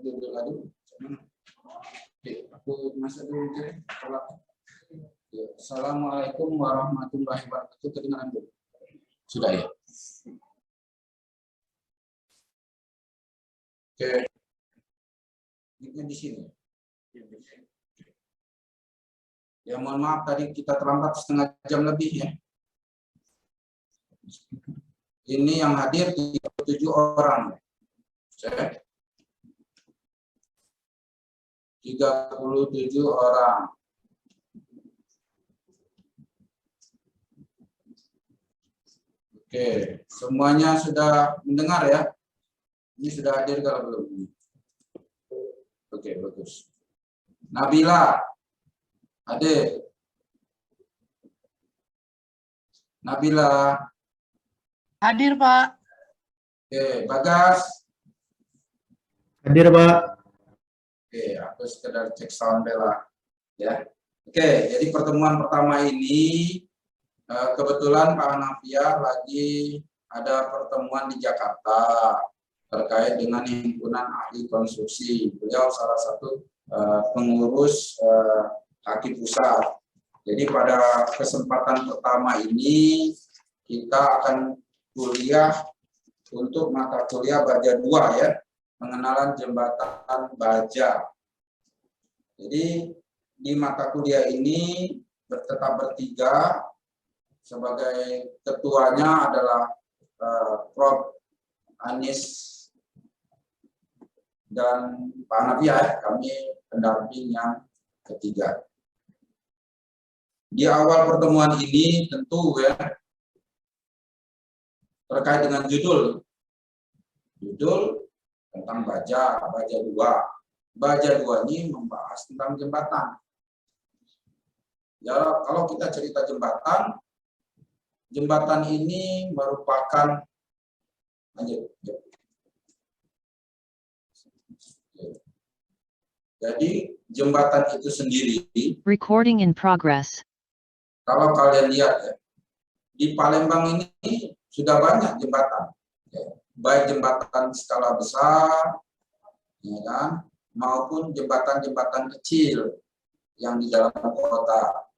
Aduh. Oke, aku masuk dulu. Assalamualaikum warahmatullahi wabarakatuh. Kedengaran dulu. Sudah ya? Oke. Ini di sini. Ya mohon maaf tadi kita terlambat setengah jam lebih ya. Ini yang hadir 37 orang. Cek. 37 orang. Oke, semuanya sudah mendengar ya? Ini sudah hadir kalau belum? Oke, bagus. Nabila, hadir. Nabila. Hadir, Pak. Oke, Bagas. Hadir, Pak. Oke, aku sekedar cek sound Bella. Ya. Oke, jadi pertemuan pertama ini kebetulan Pak Hanafiah lagi ada pertemuan di Jakarta terkait dengan himpunan ahli konstruksi. Beliau salah satu pengurus kaki pusat. Jadi pada kesempatan pertama ini kita akan kuliah untuk mata kuliah baja 2 ya, pengenalan jembatan baja. Jadi di mata kuliah ini tetap bertiga, sebagai ketuanya adalah Prof. Anis dan Pak Hanafiah, kami pendamping yang ketiga. Di awal pertemuan ini tentu ya terkait dengan judul tentang baja 2. Baja 2 ini membahas tentang jembatan. Ya, kalau kita cerita jembatan ini merupakan jadi jembatan itu sendiri. Recording in progress. Kalau kalian lihat ya, di Palembang ini sudah banyak jembatan, ya, baik jembatan skala besar, ya kan, maupun jembatan-jembatan kecil yang di dalam kota.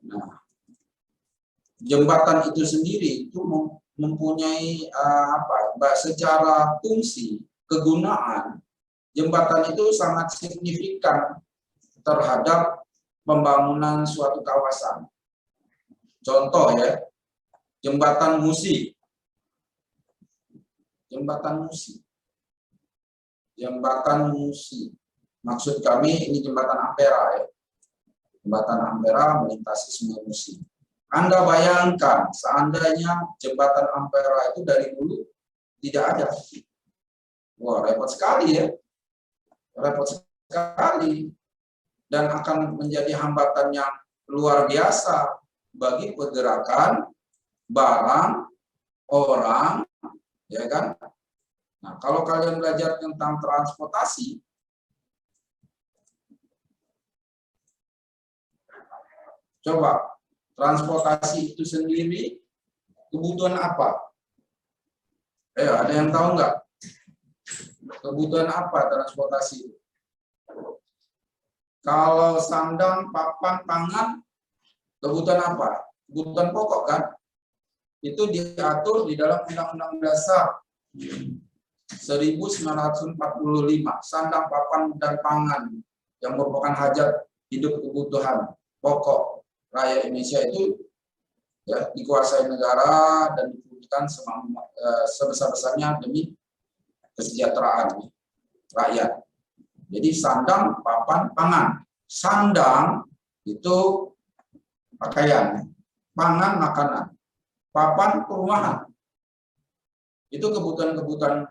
Nah, jembatan itu sendiri itu mempunyai secara fungsi kegunaan, jembatan itu sangat signifikan terhadap pembangunan suatu kawasan. Contoh ya, jembatan Musi. Jembatan Musi. Maksud kami ini jembatan Ampera ya. Jembatan Ampera melintasi Sungai Musi. Anda bayangkan seandainya jembatan Ampera itu dari dulu tidak ada. Wah, repot sekali ya. Repot sekali. Dan akan menjadi hambatan yang luar biasa bagi pergerakan barang, orang, ya kan? Nah, kalau kalian belajar tentang transportasi, coba transportasi itu sendiri kebutuhan apa? Ada yang tahu nggak? Kebutuhan apa transportasi itu? Kalau sandang, papan, tangan, kebutuhan apa? Kebutuhan pokok kan? Itu diatur di dalam Undang-Undang Dasar 1945. Sandang, papan, dan pangan yang merupakan hajat hidup kebutuhan pokok rakyat Indonesia itu ya, dikuasai negara dan diberikan sebesar-besarnya demi kesejahteraan rakyat. Jadi sandang, papan, pangan. Sandang itu pakaian, pangan makanan, papan perumahan. Itu kebutuhan-kebutuhan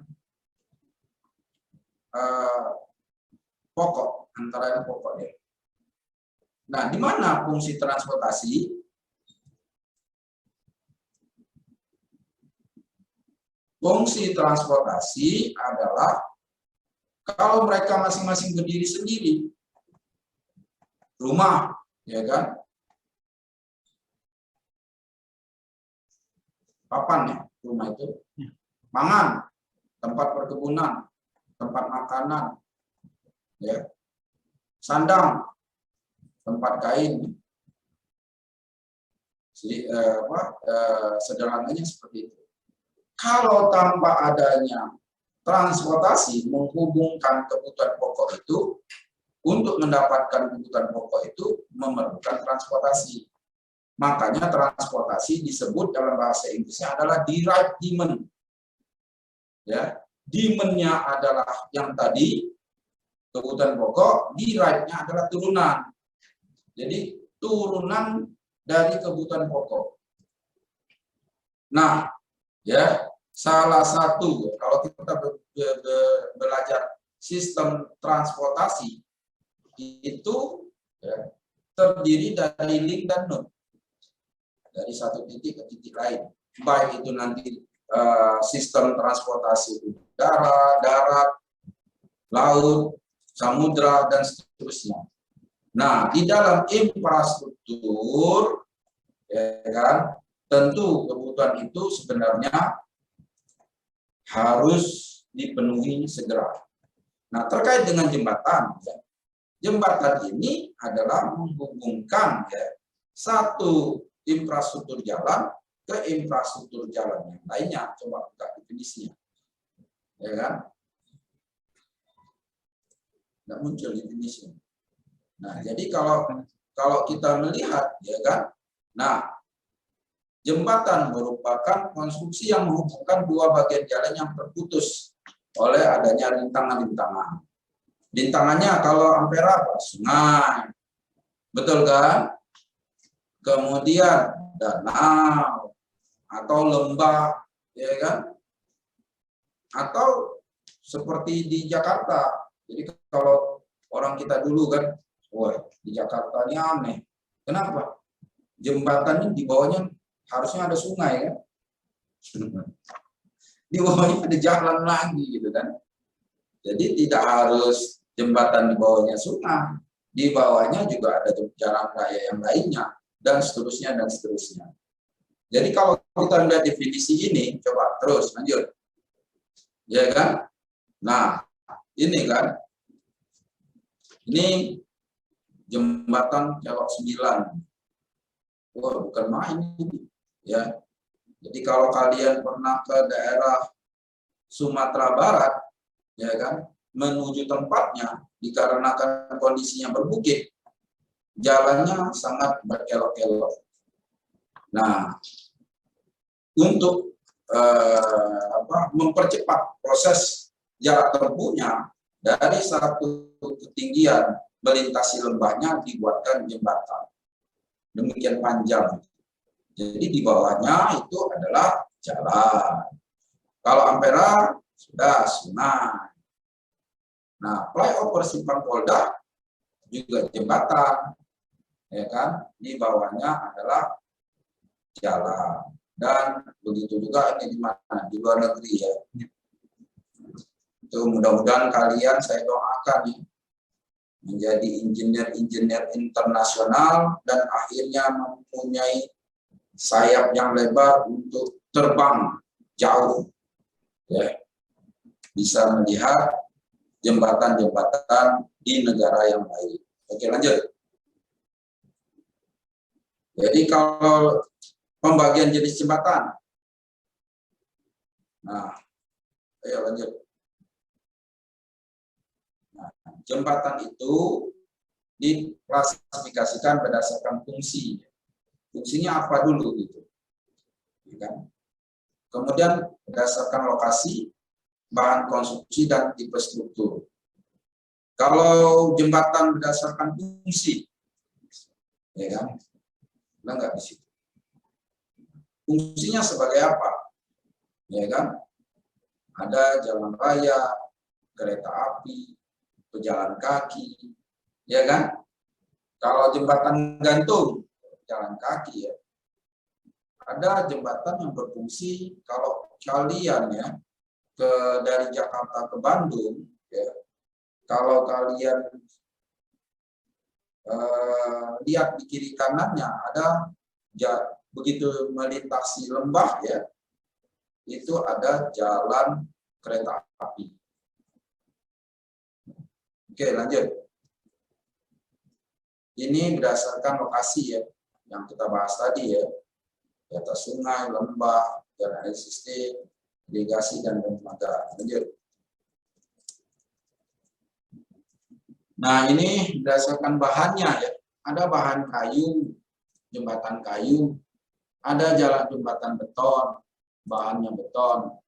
pokok, antara yang pokok ya. Nah, di mana fungsi transportasi? Fungsi transportasi adalah kalau mereka masing-masing berdiri sendiri, rumah, ya kan? Papan ya, rumah itu. Pangan, tempat perkebunan. tempat makanan, ya, sandang, tempat kain. Jadi, sederhananya seperti itu. Kalau tanpa adanya transportasi menghubungkan kebutuhan pokok itu, untuk mendapatkan kebutuhan pokok itu memerlukan transportasi. Makanya transportasi disebut dalam bahasa Inggrisnya adalah derived demand. Ya, demand-nya adalah yang tadi kebutuhan pokok, derived-nya adalah turunan. Jadi turunan dari kebutuhan pokok. Nah, ya, salah satu kalau kita belajar sistem transportasi itu, ya, terdiri dari link dan node, dari satu titik ke titik lain, baik itu nanti sistem transportasi udara, darat, laut, samudra, dan seterusnya. Nah, di dalam infrastruktur, ya kan, tentu kebutuhan itu sebenarnya harus dipenuhi segera. Nah, terkait dengan jembatan, ya, jembatan ini adalah menghubungkan, ya, satu infrastruktur jalan ke infrastruktur jalan yang lainnya. Coba buka definisinya, ya kan? Nggak muncul definisinya. Nah, jadi kalau kita melihat, ya kan, nah, jembatan merupakan konstruksi yang menghubungkan dua bagian jalan yang terputus oleh adanya rintangan-rintangan. Rintangannya kalau Ampera apa? Sungai, betul kan? Kemudian danau atau lembah, ya kan? Atau seperti di Jakarta. Jadi kalau orang kita dulu kan, wah, di Jakarta ini aneh. Kenapa? Jembatan ini di bawahnya harusnya ada sungai, kan? Di bawahnya ada jalan lagi, gitu kan? Jadi tidak harus jembatan di bawahnya sungai, di bawahnya juga ada jalan raya yang lainnya, dan seterusnya dan seterusnya. Jadi kalau kita lihat definisi ini, coba terus lanjut, ya kan? Nah, ini kan, ini jembatan Kelok 9. Wah, bukan main ini, ya. Jadi kalau kalian pernah ke daerah Sumatera Barat, ya kan, menuju tempatnya dikarenakan kondisinya berbukit, jalannya sangat berkelok-kelok. Nah, untuk mempercepat proses jarak tempuhnya dari satu ketinggian melintasi lembahnya dibuatkan jembatan demikian panjang. Jadi di bawahnya itu adalah jalan. Kalau Ampera sudah sungai. Nah, flyover Simpang Polda juga jembatan, ya kan? Di bawahnya adalah jalan. Dan begitu juga ini di mana? Di luar negeri, ya. Itu mudah-mudahan kalian, saya doakan, ya, menjadi insinyur-insinyur internasional dan akhirnya mempunyai sayap yang lebar untuk terbang jauh, ya, bisa melihat jembatan-jembatan di negara yang lain. Oke, lanjut. Jadi kalau pembagian jenis jembatan, nah, ayo lanjut. Nah, jembatan itu diklasifikasikan berdasarkan fungsi. Fungsinya apa dulu, gitu, ya kan? Kemudian berdasarkan lokasi, bahan konstruksi, dan tipe struktur. Kalau jembatan berdasarkan fungsi, ya kan, enggak di situ. Fungsinya sebagai apa? Ya kan, ada jalan raya, kereta api, pejalan kaki, ya kan. Kalau jembatan gantung, jalan kaki, ya. Ada jembatan yang berfungsi kalau kalian, ya, dari Jakarta ke Bandung, ya, kalau kalian lihat di kiri kanannya ada, begitu melintasi lembah, ya, itu ada jalan kereta api. Oke, lanjut. Ini berdasarkan lokasi ya, yang kita bahas tadi ya. Di atas sungai, lembah, jalan air sistem, irigasi, dan dermaga. Lanjut. Nah, ini berdasarkan bahannya ya. Ada bahan kayu, jembatan kayu, ada jalan jembatan beton, bahannya beton,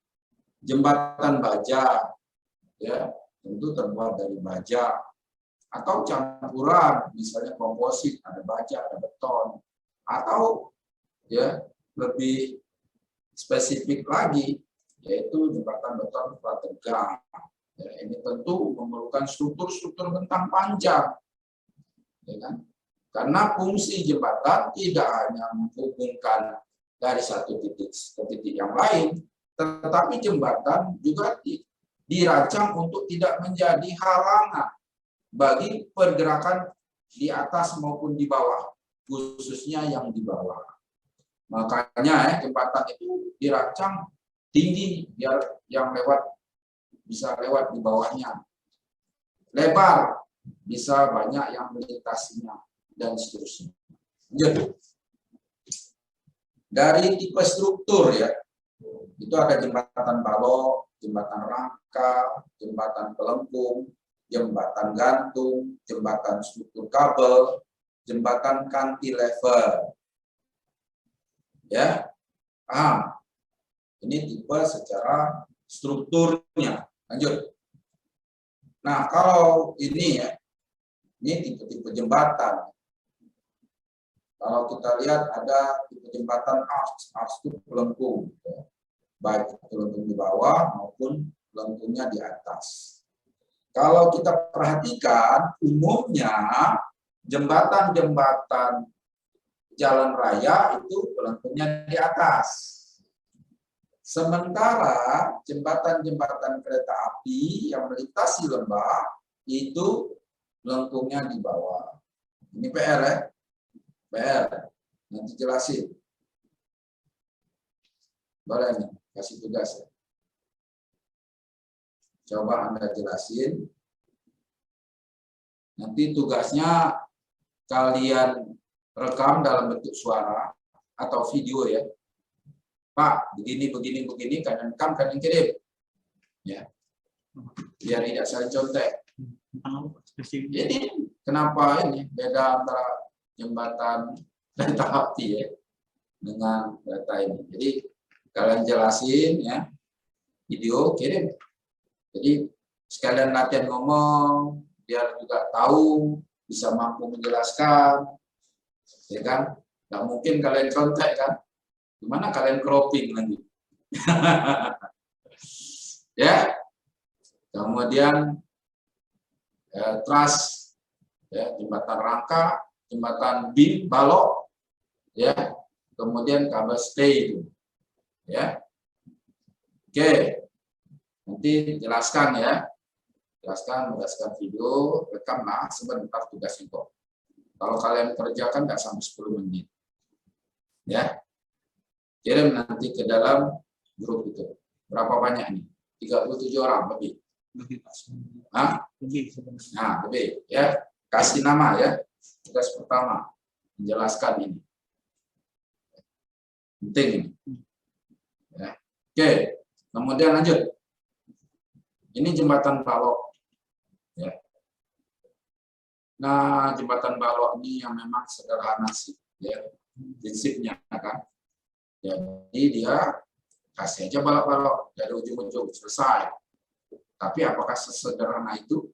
jembatan baja, ya tentu terbuat dari baja, atau campuran, misalnya komposit, ada baja, ada beton, atau ya lebih spesifik lagi, yaitu jembatan beton prategang. Ya, ini tentu memerlukan struktur-struktur bentang panjang, ya kan? Karena fungsi jembatan tidak hanya menghubungkan dari satu titik ke titik yang lain, tetapi jembatan juga dirancang untuk tidak menjadi halangan bagi pergerakan di atas maupun di bawah, khususnya yang di bawah. Makanya jembatan itu dirancang tinggi biar yang lewat bisa lewat di bawahnya. Lebar bisa banyak yang melintasinya dan seterusnya. Jadi, dari tipe struktur ya, itu ada jembatan balok, jembatan rangka, jembatan pelengkung, jembatan gantung, jembatan struktur kabel, jembatan cantilever. Ya, paham? Ini tipe secara strukturnya. Lanjut. Nah, kalau ini ya, ini tipe-tipe jembatan. Kalau kita lihat ada tipe jembatan ars itu pelengkung, ya. Baik pelengkung di bawah maupun pelengkungnya di atas. Kalau kita perhatikan, umumnya jembatan-jembatan jalan raya itu pelengkungnya di atas. Sementara jembatan-jembatan kereta api yang melintasi lembah itu lengkungnya di bawah. Ini PR ya. PR. Nanti jelasin. Boleh nih, kasih tugas ya. Coba Anda jelasin. Nanti tugasnya kalian rekam dalam bentuk suara atau video ya. Pak, begini, kalian rekam, kalian kirim. Ya. Biar tidak saling contek. Jadi, kenapa ini beda antara jembatan kereta api ya dengan kereta ini. Jadi, kalian jelasin ya, video, kirim. Jadi, sekalian latihan ngomong, biar juga tahu, bisa mampu menjelaskan. Ya kan? Nggak mungkin kalian contek kan? Gimana kalian cropping nanti? Ya. Kemudian trust, ya, jembatan rangka, jembatan beam, balok, ya. Kemudian kabel stay itu, ya. Oke. Nanti jelaskan ya. Jelaskan berdasarkan video, rekamlah sebentar tugasnya kok. Kalau kalian kerjakan nggak sampai 10 menit. Ya. Kirim nanti ke dalam grup itu. Berapa banyak ini? 37 orang lebih. Hah? Nah, lebih ya. Kasih nama ya. Tugas pertama menjelaskan ini. Penting ini. Ya. Oke, kemudian lanjut. Ini jembatan balok. Ya. Nah, jembatan balok ini yang memang sederhana sih, ya. Prinsipnya kan. Jadi dia kasih aja balok-balok dari ujung-ujung selesai. Tapi apakah sesederhana itu?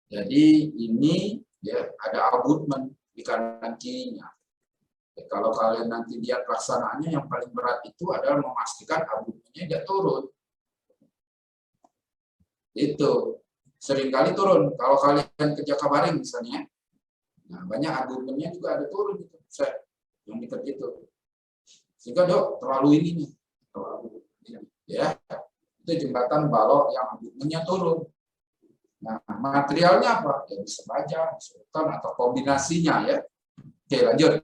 Jadi ini ya ada abutmen di kanan kirinya. Ya, kalau kalian nanti lihat pelaksanaannya yang paling berat itu adalah memastikan abutmennya tidak turun. Itu seringkali turun. Kalau kalian kerja kabaring misalnya, nah banyak abutmennya juga ada turun itu. Yang dekat itu. Sehingga dok terlalu ini nih, terlalu ini, ya. Itu jembatan balok yang abutmennya turun. Nah, materialnya apa? Ya bisa baja, bisa beton, atau kombinasinya ya. Oke, lanjut.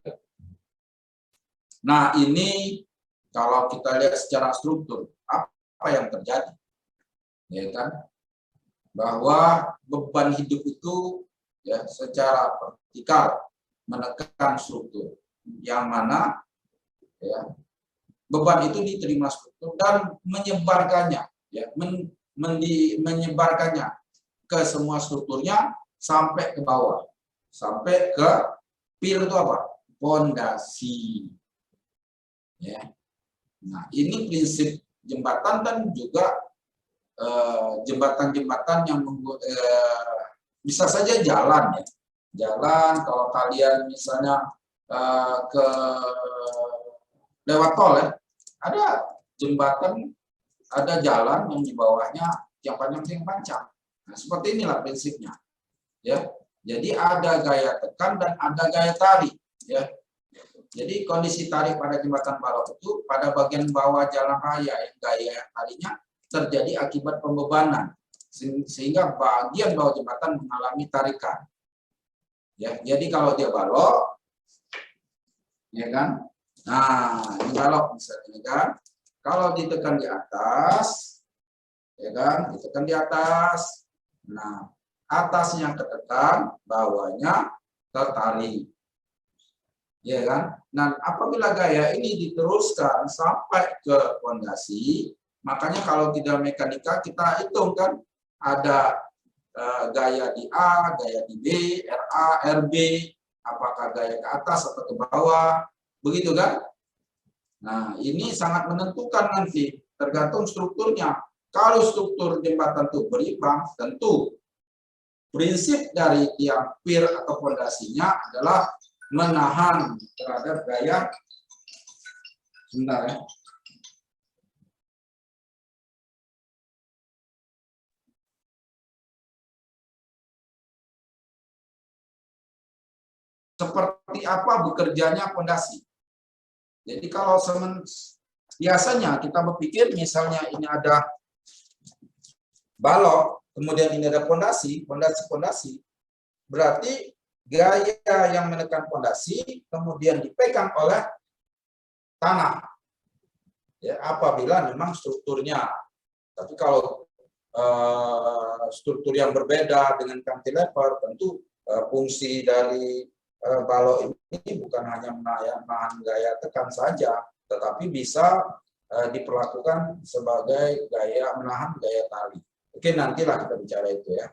Nah, ini kalau kita lihat secara struktur, apa yang terjadi? Ya kan? bahwa beban hidup itu ya secara vertikal menekan struktur, yang mana ya beban itu diterima struktur dan menyebarkannya, ya menyebarkannya ke semua strukturnya sampai ke bawah, sampai ke pier itu apa? Pondasi. Ya. Nah, ini prinsip jembatan dan juga jembatan-jembatan yang bisa saja jalan ya. Jalan kalau kalian misalnya ke lewat tol ya, ada jembatan, ada jalan yang di bawahnya yang panjang. Nah, seperti inilah prinsipnya. Ya. Jadi ada gaya tekan dan ada gaya tarik ya. Jadi kondisi tarik pada jembatan balok itu pada bagian bawah jalan raya yang gaya tariknya terjadi akibat pembebanan sehingga bagian bawah jembatan mengalami tarikan. Ya, jadi kalau dia balok, ya kan? Nah, ini balok misalnya kan? Kalau ditekan di atas, ya kan? Ditekan di atas. Nah, atasnya ketekan, bawahnya tertarik. Ya kan? Nah, apabila gaya ini diteruskan sampai ke pondasi, makanya kalau tidak mekanika kita hitung kan ada gaya di A, gaya di B, RA, RB, apakah gaya ke atas atau ke bawah, begitu kan? Nah, ini sangat menentukan nanti tergantung strukturnya. Kalau struktur jembatan itu berimbang, tentu prinsip dari tiang pier atau pondasinya adalah menahan terhadap gaya. Sebentar ya. Seperti apa bekerjanya pondasi. Jadi kalau biasanya kita berpikir misalnya ini ada balok, kemudian ini ada pondasi, berarti gaya yang menekan pondasi kemudian dipegang oleh tanah. Ya, apabila memang strukturnya. Tapi kalau struktur yang berbeda dengan cantilever, tentu fungsi dari balok ini bukan hanya menahan gaya tekan saja, tetapi bisa diperlakukan sebagai gaya menahan gaya tarik. Oke, nantilah kita bicara itu ya.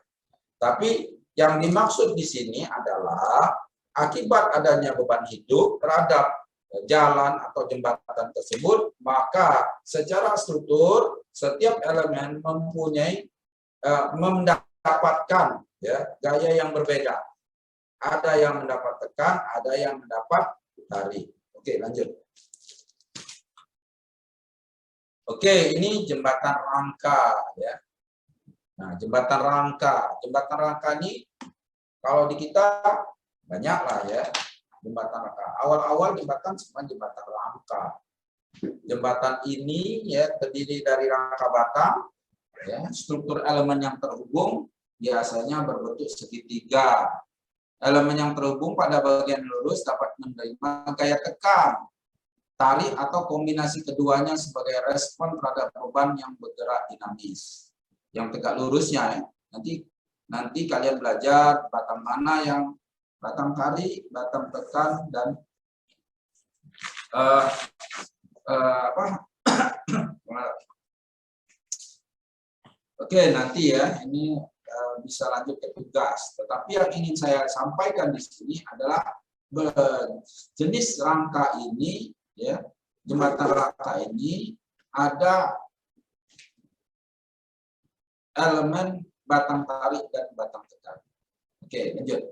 Tapi yang dimaksud di sini adalah akibat adanya beban hidup terhadap jalan atau jembatan tersebut, maka secara struktur setiap elemen mempunyai mendapatkan ya gaya yang berbeda. Ada yang mendapat tekan, ada yang mendapat tarik. Oke, lanjut. Oke, ini jembatan rangka ya. Nah, jembatan rangka ini kalau di kita banyak lah ya jembatan rangka. Awal-awal jembatan semua jembatan rangka. Jembatan ini ya terdiri dari rangka batang, ya, struktur elemen yang terhubung biasanya berbentuk segitiga. Elemen yang terhubung pada bagian lurus dapat menerima gaya tekan, tarik atau kombinasi keduanya sebagai respon terhadap beban yang bergerak dinamis. Yang tegak lurusnya ya. Nanti kalian belajar batang mana yang batang tarik, batang tekan dan Oke, nanti ya ini bisa lanjut ke tugas. Tetapi yang ingin saya sampaikan di sini adalah jenis rangka ini, ya jembatan rangka ini ada elemen batang tarik dan batang tekan. Oke, lanjut.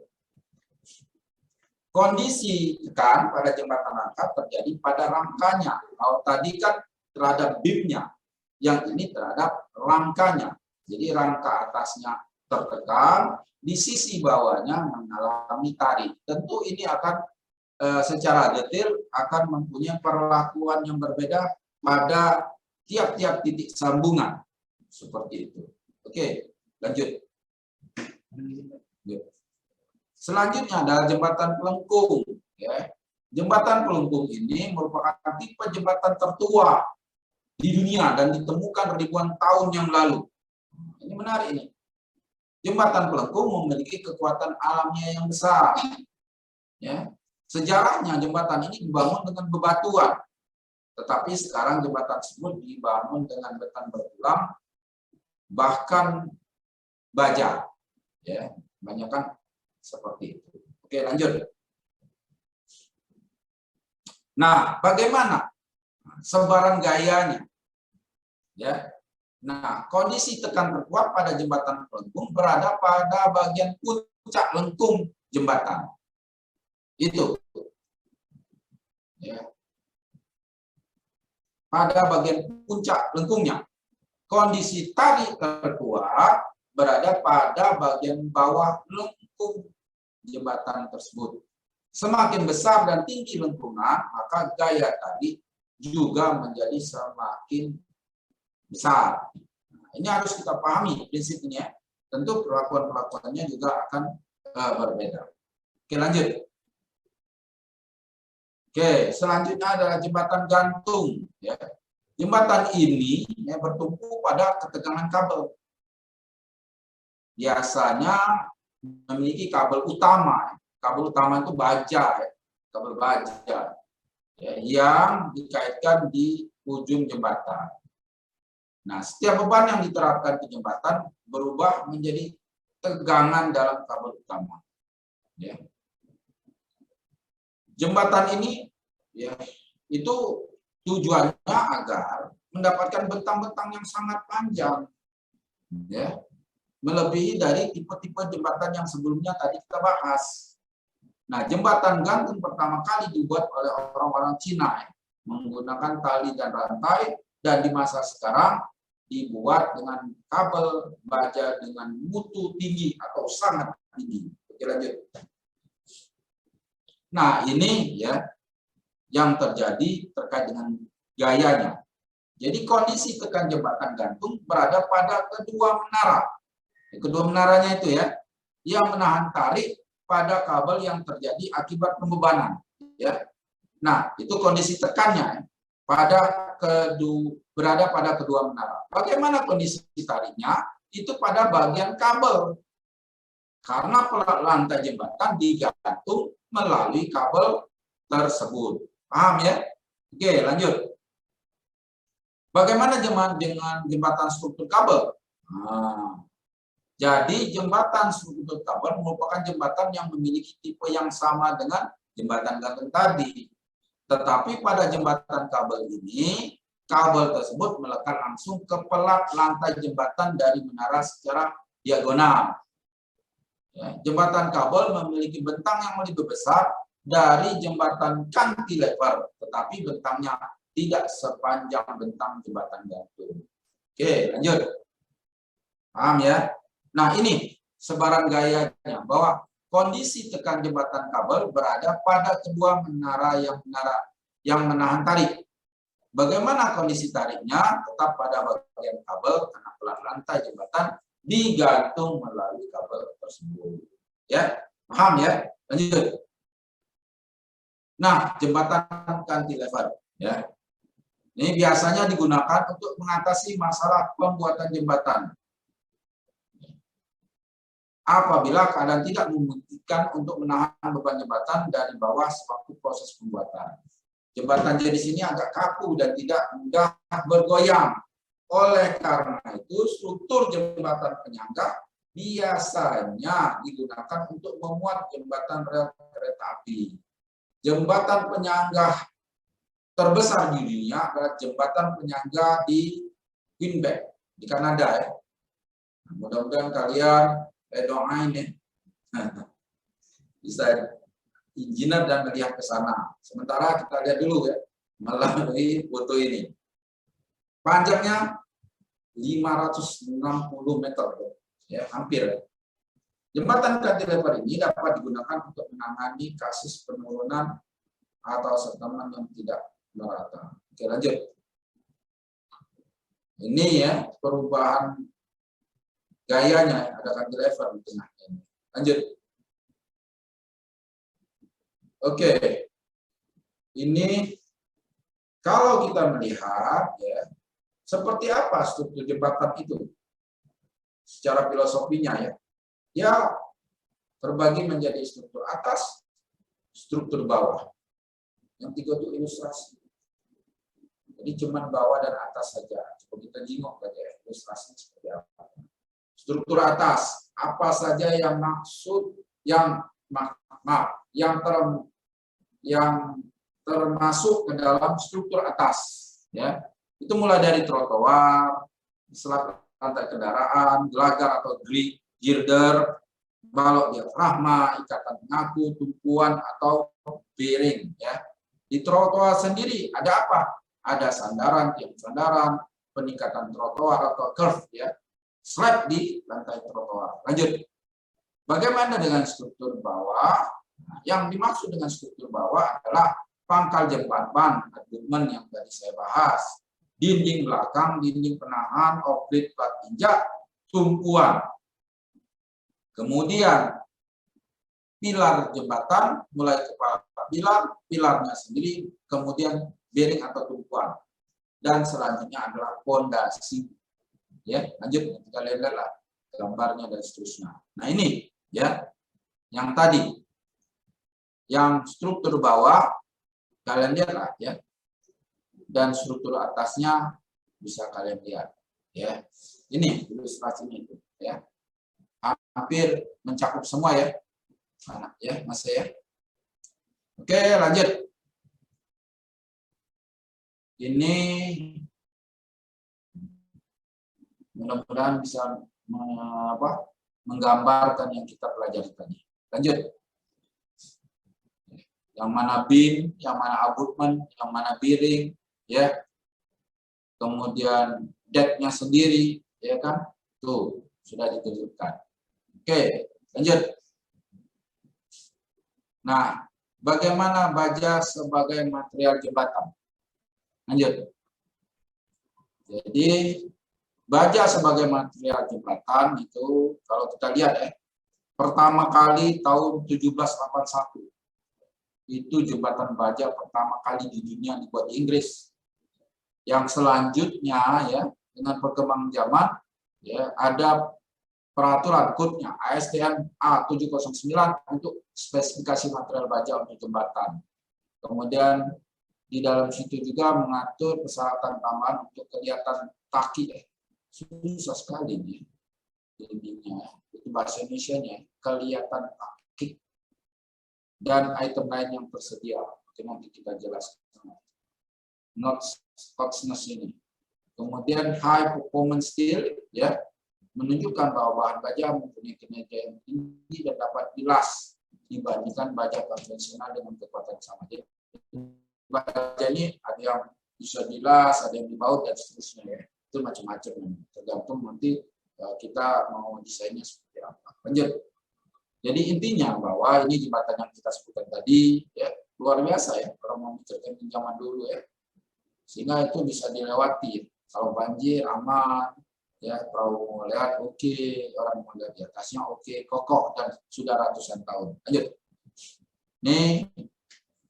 Kondisi tekan pada jembatan rangka terjadi pada rangkanya. Kalau tadi kan terhadap beamnya, yang ini terhadap rangkanya. Jadi rangka atasnya tertekan, di sisi bawahnya mengalami tarik. Tentu ini akan secara detail akan mempunyai perlakuan yang berbeda pada tiap-tiap titik sambungan. Seperti itu. Oke, lanjut. Selanjutnya adalah jembatan pelengkung. Ya. Jembatan pelengkung ini merupakan tipe jembatan tertua di dunia dan ditemukan ribuan tahun yang lalu. Ini menarik ini. Jembatan pelengkung memiliki kekuatan alamnya yang besar. Ya. Sejarahnya jembatan ini dibangun dengan bebatuan, tetapi sekarang jembatan tersebut dibangun dengan beton bertulang, bahkan baja. Ya, kebanyakan seperti itu. Oke, lanjut. Nah, bagaimana sebaran gayanya? Ya. Nah, kondisi tekan terkuat pada jembatan pelengkung berada pada bagian puncak lengkung jembatan. Itu. Ya. Pada bagian puncak lengkungnya. Kondisi tarik terkuat berada pada bagian bawah lengkung jembatan tersebut. Semakin besar dan tinggi lengkungan, maka gaya tarik juga menjadi semakin besar. Nah, ini harus kita pahami prinsipnya. Tentu perlakuan-perlakuannya juga akan berbeda. Oke, lanjut. Oke, selanjutnya adalah jembatan gantung. Ya. Jembatan ini ya, bertumpu pada ketegangan kabel. Biasanya memiliki kabel utama. Kabel utama itu baja, ya. Kabel baja ya, yang dikaitkan di ujung jembatan. Nah, setiap beban yang diterapkan di jembatan berubah menjadi tegangan dalam kabel utama. Ya. Jembatan ini ya, itu tujuannya agar mendapatkan bentang-bentang yang sangat panjang. Ya. Melebihi dari tipe-tipe jembatan yang sebelumnya tadi kita bahas. Nah, jembatan gantung pertama kali dibuat oleh orang-orang Cina ya, menggunakan tali dan rantai, dan di masa sekarang dibuat dengan kabel baja dengan mutu tinggi atau sangat tinggi. Oke, lanjut. Nah, ini ya yang terjadi terkait dengan gayanya. Jadi kondisi tekan jembatan gantung berada pada kedua menara. Kedua menaranya itu ya, yang menahan tarik pada kabel yang terjadi akibat pembebanan. Ya. Nah, itu kondisi tekannya berada pada kedua menara. Bagaimana kondisi tariknya? Itu pada bagian kabel. Karena lantai jembatan digantung melalui kabel tersebut. Paham ya? Oke, lanjut. Bagaimana dengan jembatan struktur kabel? Nah, jadi jembatan struktur kabel merupakan jembatan yang memiliki tipe yang sama dengan jembatan gantung tadi. Tetapi pada jembatan kabel ini, kabel tersebut melekat langsung ke pelat lantai jembatan dari menara secara diagonal. Ya, jembatan kabel memiliki bentang yang lebih besar dari jembatan cantilever, tetapi bentangnya tidak sepanjang bentang jembatan gantung. Oke, lanjut. Paham ya? Nah, ini sebaran gayanya bahwa kondisi tekan jembatan kabel berada pada kedua menara yang menahan tarik. Bagaimana kondisi tariknya? Tetap pada bagian kabel karena pelat lantai jembatan digantung melalui kabel tersebut. Ya, paham ya? Lanjut. Nah, jembatan cantilever ya. Ini biasanya digunakan untuk mengatasi masalah pembuatan jembatan. Apabila keadaan tidak memungkinkan untuk menahan beban jembatan dari bawah sewaktu proses pembuatan. Jembatan jenis ini agak kaku dan tidak mudah bergoyang. Oleh karena itu, struktur jembatan penyangga biasanya digunakan untuk memuat jembatan rel kereta api. Jembatan penyangga terbesar di dunia adalah jembatan penyangga di Quebec, di Kanada ya. Mudah-mudahan kalian doain ya. Bisa engineer dan melihat ke sana. Sementara kita lihat dulu ya melalui foto ini. Panjangnya 560 meter ya, hampir. Jembatan cantilever ini dapat digunakan untuk menangani kasus penurunan atau setelan yang tidak merata. Oke, lanjut. Ini ya perubahan gayanya, ada cantilever di tengah ini. Lanjut. Oke. Ini kalau kita melihat ya, seperti apa struktur jembatan itu secara filosofinya ya. ya terbagi menjadi struktur atas, struktur bawah. Yang tiga itu ilustrasi. Jadi cuma bawah dan atas saja. Coba kita jingok saja ilustrasinya seperti apa. Struktur atas, apa saja yang yang termasuk ke dalam struktur atas, ya. Itu mulai dari trotoar, selat lantai kendaraan, gelagar atau girder, balok diafragma, ikatan pengaku, tumpuan atau bearing, ya. Di trotoar sendiri ada apa? Ada sandaran, tiang sandaran, peningkatan trotoar atau curve, ya. Slab di lantai trotoar. Lanjut. Bagaimana dengan struktur bawah? Nah, yang dimaksud dengan struktur bawah adalah pangkal jembatan, abutmen yang tadi saya bahas, dinding belakang, dinding penahan, oplit plat injak, tumpuan. Kemudian pilar jembatan, mulai kepala pilarnya sendiri, kemudian bearing atau tumpuan. Dan selanjutnya adalah pondasi. Ya, lanjut kita lihatlah gambarnya dan seterusnya. Nah, ini ya yang tadi, yang struktur bawah kalian lihatlah ya, dan struktur atasnya bisa kalian lihat ya. Ini ilustrasinya itu ya, hampir mencakup semua ya, ya Mas ya. Oke, lanjut. Ini mudah-mudahan bisa menggambarkan yang kita pelajari tadi. Lanjut. Yang mana beam, yang mana abutment, yang mana bearing, ya. Kemudian deck-nya sendiri, ya kan? Tuh, sudah ditunjukkan. Oke, lanjut. Nah, bagaimana baja sebagai material jembatan? Lanjut. Jadi, baja sebagai material jembatan itu kalau kita lihat ya, pertama kali tahun 1781 itu jembatan baja pertama kali di dunia dibuat di Inggris. Yang selanjutnya ya, dengan perkembangan zaman ya, ada peraturan code-nya ASTM A709 untuk spesifikasi material baja untuk jembatan. Kemudian di dalam situ juga mengatur persyaratan tambahan untuk kelihatan kaki ya. Susah sekali nih jadinya, itu bahasa Indonesia-nya, kelihatan kaki. Dan item lain yang tersedia, nanti kita jelaskan. Notchness ini. Kemudian high performance steel ya, menunjukkan bahwa bahan baja mempunyai kinerja yang tinggi dan dapat bilas dibandingkan baja konvensional dengan kekuatan sama. Jadi baja ini ada yang bisa bilas, ada yang dibaut dan seterusnya ya. Itu macam-macam, tergantung nanti kita mau desainnya seperti apa. Lanjut. Jadi intinya bahwa ini jembatan yang kita sebutkan tadi ya, luar biasa ya, kalau mau menceritakan zaman dulu ya, sehingga itu bisa dilewati. Kalau banjir aman ya, perahu mau lihat oke, orang mau lihat di atasnya oke, kokoh dan sudah ratusan tahun. Lanjut. Ini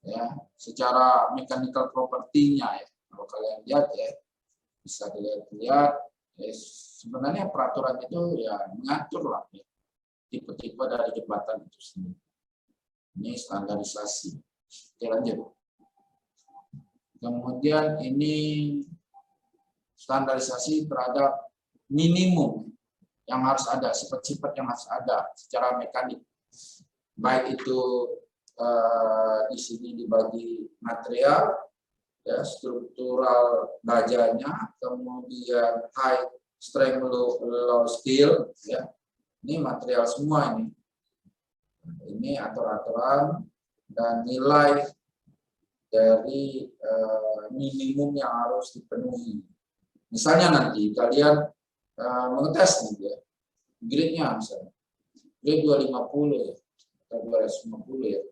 ya, secara mechanical property-nya ya, kalau kalian lihat ya, bisa dilihat ya, sebenarnya peraturan itu ya mengatur lah ya, tipe-tipe dari jembatan itu sendiri. Ini standarisasi. Oke, lanjut. Kemudian ini standarisasi terhadap minimum yang harus ada, sifat-sifat yang harus ada secara mekanik. Baik itu di sini dibagi material, ya, struktural bajanya, kemudian high strength, low steel, ya. Ini material semua ini. Ini aturan-aturan dan nilai dari minimum yang harus dipenuhi. Misalnya nanti kalian mengetes nih ya, grade-nya misalnya, grade 250 ya, atau 250 ya.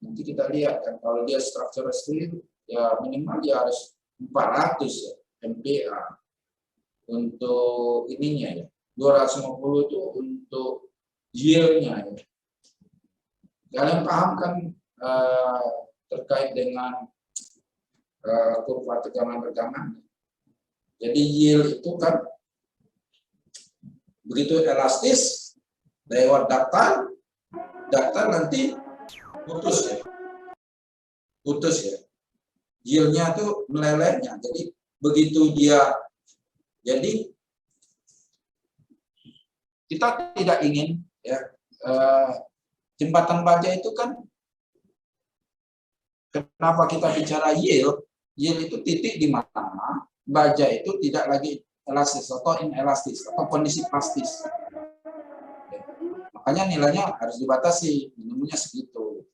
Nanti kita lihat kan, kalau dia structural steel, ya minimal dia harus 400 ya, MPa. Untuk ininya ya, 250 itu untuk yield-nya ya. Kalian paham kan terkait dengan kurva tegangan-tegangan. Jadi yield itu kan begitu elastis, lewat daftar nanti putus ya, yieldnya tuh melelehnya. Jadi begitu dia, jadi kita tidak ingin ya, jembatan baja itu kan, kenapa kita bicara yield itu titik di mana baja itu tidak lagi elastis atau inelastis atau kondisi plastis. Makanya nilainya harus dibatasi, minimumnya segitu.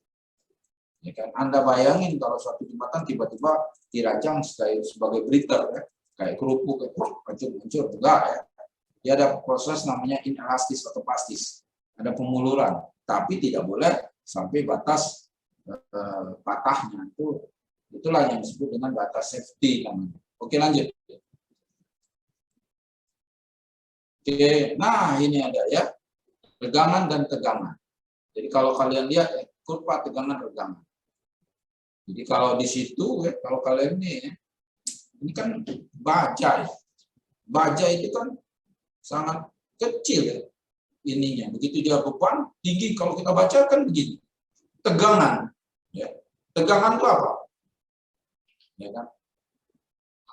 Ya kan? Anda bayangin kalau suatu jembatan tiba-tiba dirancang sebagai breather, ya, kayak kerupuk, hancur, enggak ya. Dia ada proses namanya inelastis atau plastis, ada pemuluran, tapi tidak boleh sampai batas patahnya. Itulah yang disebut dengan batas safety namanya. Oke, lanjut. Oke, nah ini ada ya, regangan dan tegangan. Jadi kalau kalian lihat ya, kurva tegangan regangan. Jadi kalau di situ ya, kalau kalian ini kan baja ya. Baja itu kan sangat kecil ya ininya. Begitu dia beban tinggi, kalau kita baca kan begini. Tegangan ya. Tegangan itu apa? Ya kan?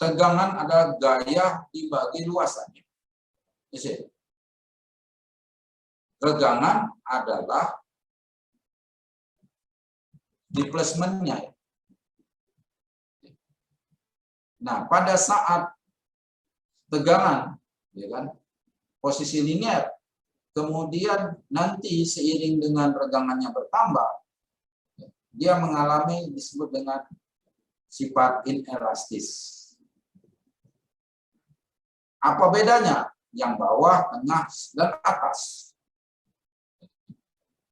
Tegangan adalah gaya dibagi luasannya. Regangan adalah displacement-nya. Nah, pada saat tegangan, ya kan, posisi linear, kemudian nanti seiring dengan regangannya bertambah, dia mengalami disebut dengan sifat inelastis. Apa bedanya? Yang bawah, tengah, dan atas.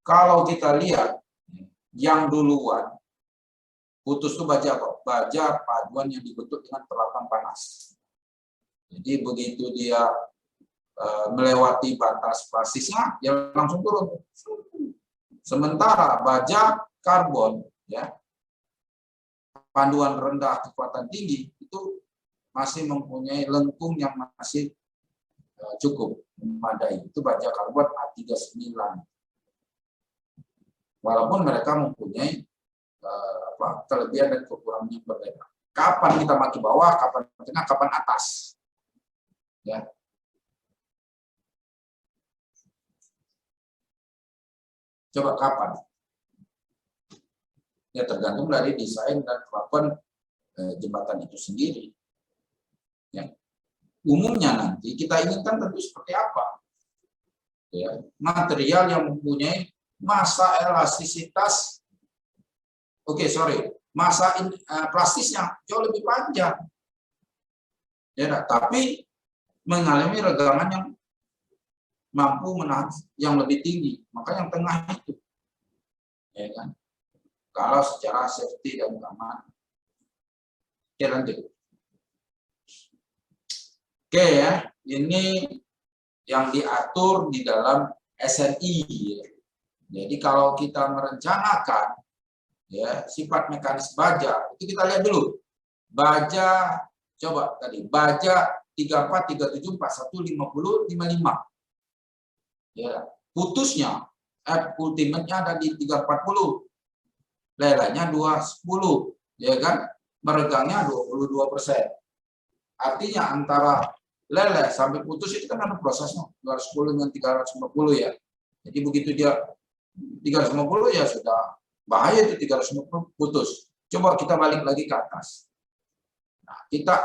Kalau kita lihat, yang duluan, putus itu baja apa? Baja paduan yang dibentuk dengan peralatan panas. Jadi begitu dia melewati batas plastisnya, dia langsung turun. Sementara baja karbon, ya, panduan rendah kekuatan tinggi, itu masih mempunyai lengkung yang masih cukup memadai. Itu baja karbon A39. Walaupun mereka mempunyai kelebihan dan kekurangan yang berbeda. Kapan kita mati bawah, kapan tengah, kapan atas. Ya. Coba kapan? Ya tergantung dari desain dan kelakuan jembatan itu sendiri. Ya. Umumnya nanti kita inginkan tentu seperti apa? Ya, material yang mempunyai masa elastisitas, masa plastisnya jauh lebih panjang. Ya, tapi mengalami regangan yang mampu menahan yang lebih tinggi. Maka yang tengah itu, ya kan? Kalau secara safety dan keamanan. Oke, lanjut. Oke ya, ini yang diatur di dalam SNI. Jadi kalau kita merencanakan ya sifat mekanis baja, itu kita lihat dulu. Baja, coba tadi, baja 34, 37, 41, 50, 55. Ya, putusnya, ultimate-nya ada di 340. Lelahnya 210, ya kan? Meregangnya 22%. Artinya antara leleh sampai putus itu kan ada prosesnya 210 dengan 350 ya. Jadi begitu dia 350 ya sudah bahaya itu 350 putus. Coba kita balik lagi ke atas. Nah, kita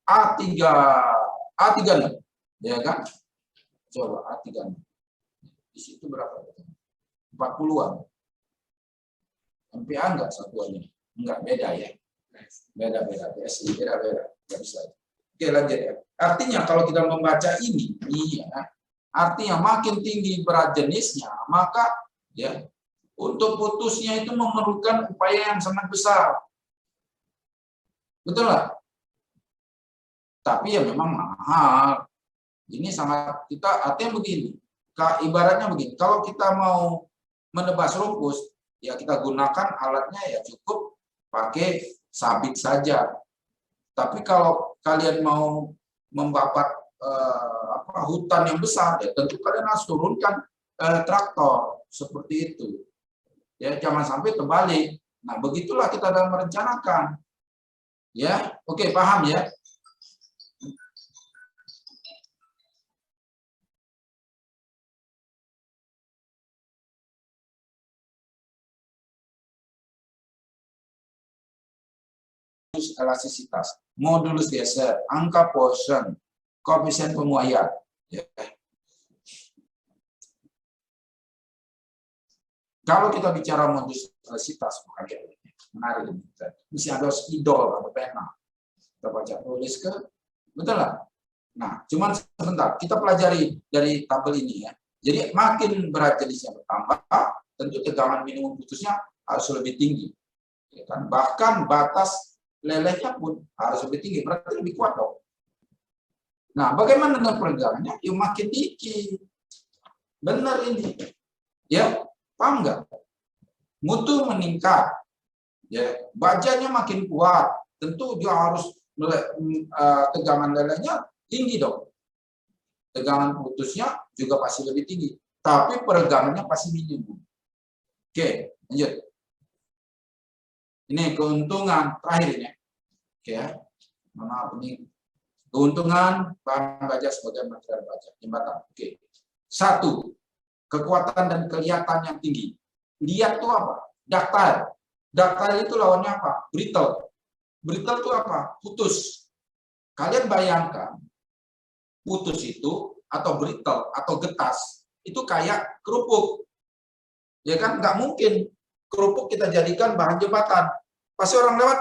A36 ya kan? Coba A36. Di situ berapa? 40-an. MPA enggak satuannya? Enggak, beda ya. Beda-beda, PSI beda-beda. Enggak bisa. Oke, lanjut ya. Artinya kalau kita membaca ini ya, artinya makin tinggi berat jenisnya, maka ya untuk putusnya itu memerlukan upaya yang sangat besar. Betul nggak? Tapi ya memang mahal. Ini sangat, kita artinya begini. Ibaratnya begini, kalau kita mau menebas rumpus, ya kita gunakan alatnya ya cukup pakai sabit saja. Tapi kalau kalian mau membabat hutan yang besar, ya tentu kalian harus turunkan traktor seperti itu. Ya, jangan sampai terbalik. Nah, begitulah kita dalam merencanakan. Ya, oke, paham ya? Elastisitas, modulus geser, angka Poisson, koefisien pemuaian. Ya. Kalau kita bicara modulus elastisitas, menarik ini. Mesti ada spidol atau pena. Kita baca tulis ke, betul lah. Nah, cuman sebentar, kita pelajari dari tabel ini ya. Jadi makin berat jenisnya bertambah, tentu tegangan minimum putusnya harus lebih tinggi. Ya kan? Bahkan batas lelehnya pun harus lebih tinggi, berarti lebih kuat dong. Nah, bagaimana dengan peregangannya? Ya makin dikit. Benar ini. Ya, paham nggak? Mutu meningkat. Ya, bajanya makin kuat. Tentu dia harus tegangan lelehnya tinggi dong. Tegangan putusnya juga pasti lebih tinggi. Tapi peregangannya pasti minimum. Oke, lanjut. Ini keuntungan terakhir ini. Oke ya. Maaf ini keuntungan bahan baja sebagai material baja jembatan. Oke. 1. Kekuatan dan kelihatan yang tinggi. Lihat tuh apa? Ductile. Ductile itu lawannya apa? Brittle. Brittle itu apa? Putus. Kalian bayangkan putus itu atau brittle atau getas itu kayak kerupuk. Ya kan nggak mungkin kerupuk kita jadikan bahan jembatan. Pasti orang lewat,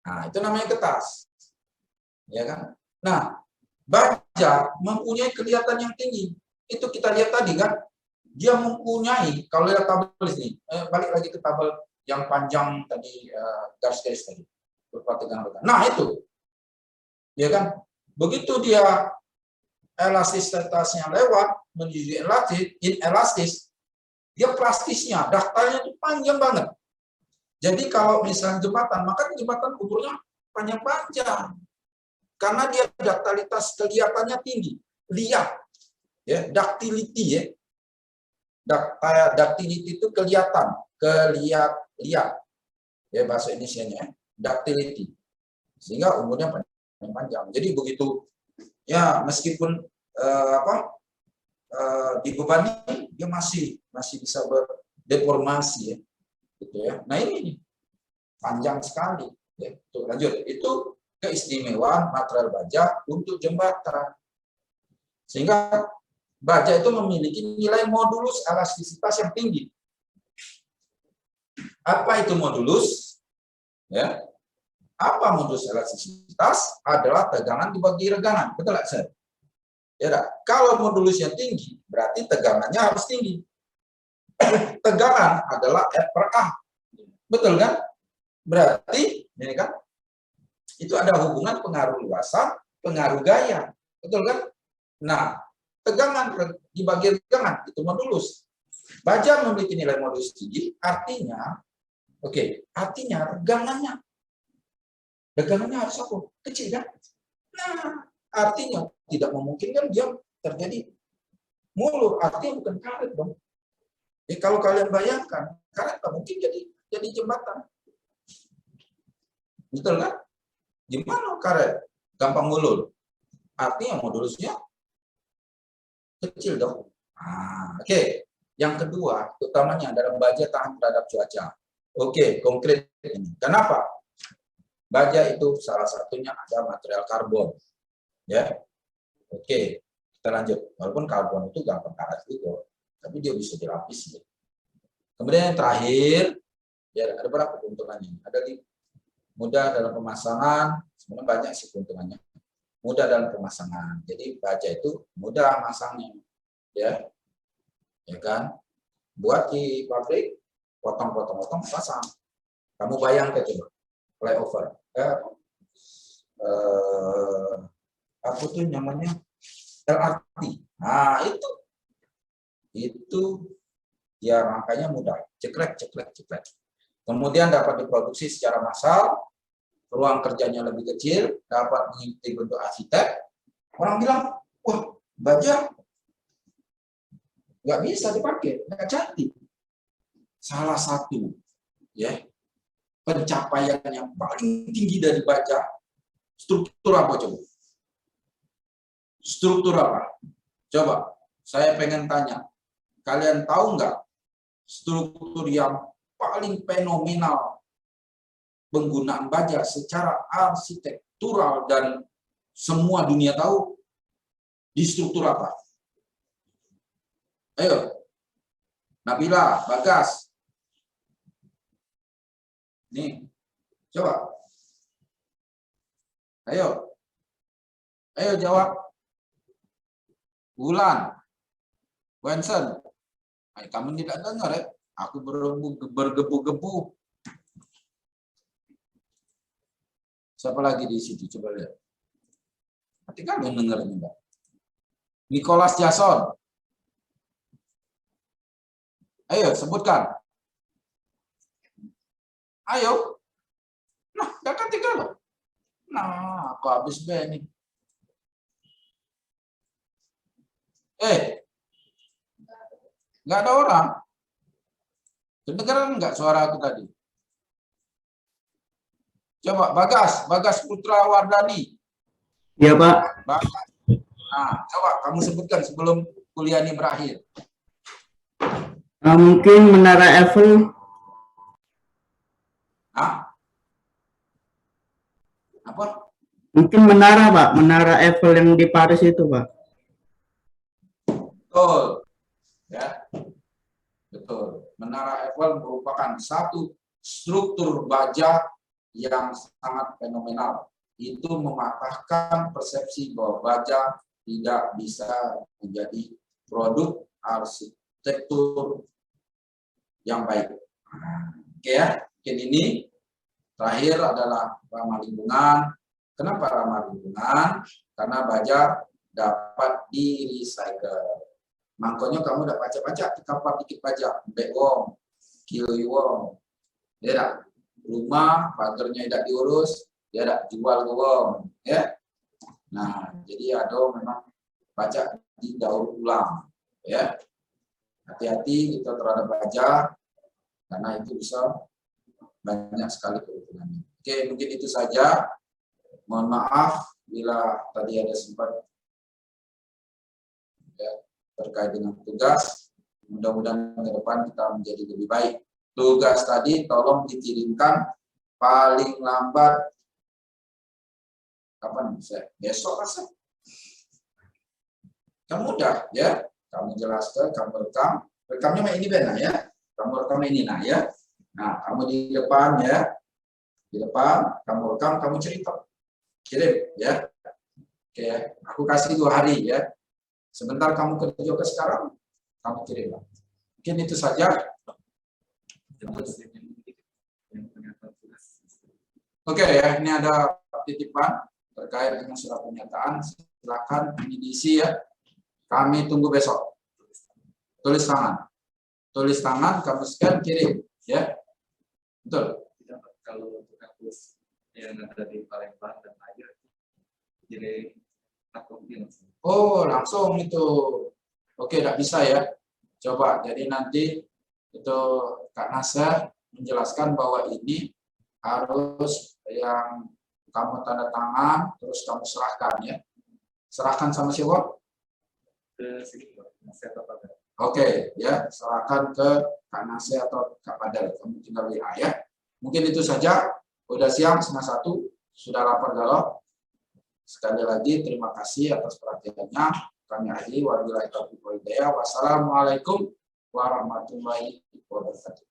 nah itu namanya getas, ya kan? Nah, baja mempunyai kelihatan yang tinggi. Itu kita lihat tadi kan, dia mempunyai, kalau lihat tabel ini, balik lagi ke tabel yang panjang tadi, garis-garis tadi, berupa tegangan. Nah itu, ya kan? Begitu dia elastisitasnya lewat menuju inelastis, dia plastisnya, ductile-nya itu panjang banget. Jadi kalau misalnya jembatan, maka jembatan umurnya panjang-panjang. Karena dia ductilitas kelihatannya tinggi. Lihat, ya, ductility ya. Ductility itu kelihatan, lihat. Ya bahasa Indonesianya, ductility. Sehingga umurnya panjang. Jadi begitu, ya meskipun dibebani, dia masih bisa berdeformasi ya. Gitu ya. Nah ini panjang sekali. Ya. Tuh, lanjut. Itu keistimewaan material baja untuk jembatan. Sehingga baja itu memiliki nilai modulus elastisitas yang tinggi. Apa itu modulus? Ya. Apa modulus elastisitas? Adalah tegangan dibagi regangan. Betul nggak, Sir? Ya, kalau modulusnya tinggi, berarti tegangannya harus tinggi. Tegangan adalah F per A. Betul kan? Berarti, ini kan, itu ada hubungan pengaruh luasan, pengaruh gaya. Betul kan? Nah, tegangan dibagi tegangan, itu modulus. Baja memiliki nilai modulus tinggi, artinya, artinya regangannya harus apa? Kecil kan? Nah, artinya tidak memungkinkan dia terjadi mulur, artinya bukan karet dong. Ya, kalau kalian bayangkan, karet tak mungkin jadi jembatan. Betul kan? Gimana karet? Gampang mulur. Artinya modulusnya kecil dong. Nah, oke. Yang kedua, utamanya dalam baja tahan terhadap cuaca. Oke, konkret ini. Kenapa? Baja itu salah satunya ada material karbon. Ya. Oke, kita lanjut. Walaupun karbon itu gampang karet juga, tapi dia bisa dilapis. Ya. Kemudian yang terakhir, ya ada berapa keuntungannya? Ada mudah dalam pemasangan, sebenarnya banyak sih keuntungannya. Mudah dalam pemasangan. Jadi baja itu mudah masangnya, ya kan? Buat di pabrik, potong, pasang. Kamu bayangkan coba, flyover. Apa tuh namanya? LRT. Nah itu ya rangkanya mudah, ceklek. Kemudian dapat diproduksi secara massal, ruang kerjanya lebih kecil, dapat mengikuti bentuk arsitek. Orang bilang, wah, baja nggak bisa dipakai, nggak cantik. Salah satu ya pencapaian yang paling tinggi dari baja, struktur apa coba? Struktur apa? Coba, saya pengen tanya, kalian tahu nggak struktur yang paling fenomenal penggunaan baja secara arsitektural dan semua dunia tahu di struktur apa? Ayo, Nabila, Bagas. Nih, coba. Ayo. Ayo jawab. Bulan. Wensen. Kamu tidak dengar ya? Aku bergebu-gebu. Siapa lagi di situ? Coba lihat. Nanti kalian dengar enggak? Nicholas Jason. Ayo, sebutkan. Ayo. Nah, kakak tiga loh. Nah, aku habis B nih. Nggak ada orang. Kedengeran nggak suara aku tadi? Coba, Bagas Putra Wardani. Iya, Pak. Bagas. Nah, coba kamu sebutkan sebelum kuliah ini berakhir. Mungkin Menara Eiffel. Hah? Apa? Mungkin menara, Pak. Menara Eiffel yang di Paris itu, Pak. Betul. Ya. Betul. Menara Eiffel merupakan satu struktur baja yang sangat fenomenal. Itu mematahkan persepsi bahwa baja tidak bisa menjadi produk arsitektur yang baik. Oke ya, mungkin ini terakhir adalah ramah lingkungan. Kenapa ramah lingkungan? Karena baja dapat di-recycle. Makanya kamu udah baca-baca di kapal dikit baja, bewong, kiloiwong, ya, rumah pagarnya tidak diurus, dia tidak jual gowong, ya. Nah, jadi ada memang baca di daur ulang, ya. Hati-hati kita terhadap baja, karena itu bisa banyak sekali keuntungannya. Oke, mungkin itu saja. Mohon maaf bila tadi ada sempat ya, terkait dengan tugas. Mudah-mudahan ke depan kita menjadi lebih baik. Tugas tadi tolong dikirimkan paling lambat kapan bisa? Besok rasa. Kan mudah ya. Kamu jelaskan, kamu rekam. Rekamnya ini benar ya. Kamu rekam ini nah ya. Nah, kamu di depan ya. Di depan kamu rekam, kamu cerita. Kirim ya. Oke, aku kasih 2 hari ya. Sebentar kamu kerja ke sekarang, kamu kirim. Mungkin itu saja. Oke ya, ini ada titipan terkait dengan surat pernyataan. Silakan ini diisi ya. Kami tunggu besok. Tulis tangan. Tulis tangan, kamu scan, kirim ya. Betul. Kalau untuk kampus yang ada di Palembang dan Air, jadi oh, langsung itu. Oke, tidak bisa ya. Coba, jadi nanti itu Kak Nasir menjelaskan bahwa ini harus yang kamu tanda tangan, terus kamu serahkan ya. Serahkan sama siapa? ke sini, saya tahu. Oke, ya, serahkan ke Kak Nasir atau Kak Padel. Kamu tinggal WA ya. Mungkin itu saja. Udah siang, 1:30, sudah lapar galau. Sekali lagi terima kasih atas perhatiannya. Kami akhiri. Wassalamualaikum warahmatullahi wabarakatuh.